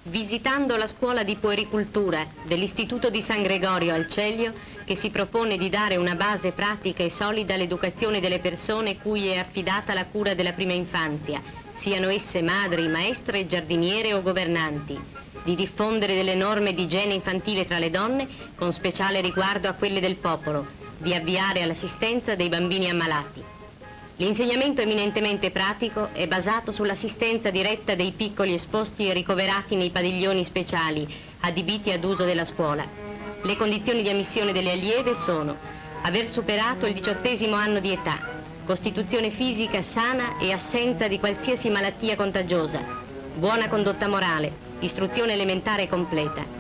visitando la scuola di puericultura dell'Istituto di San Gregorio al Celio, che si propone di dare una base pratica e solida all'educazione delle persone cui è affidata la cura della prima infanzia, siano esse madri, maestre, giardiniere o governanti, di diffondere delle norme di igiene infantile tra le donne, con speciale riguardo a quelle del popolo, di avviare all'assistenza dei bambini ammalati. L'insegnamento eminentemente pratico è basato sull'assistenza diretta dei piccoli esposti e ricoverati nei padiglioni speciali, adibiti ad uso della scuola. Le condizioni di ammissione delle allieve sono aver superato il 18° anno di età, costituzione fisica sana e assenza di qualsiasi malattia contagiosa, buona condotta morale, istruzione elementare completa.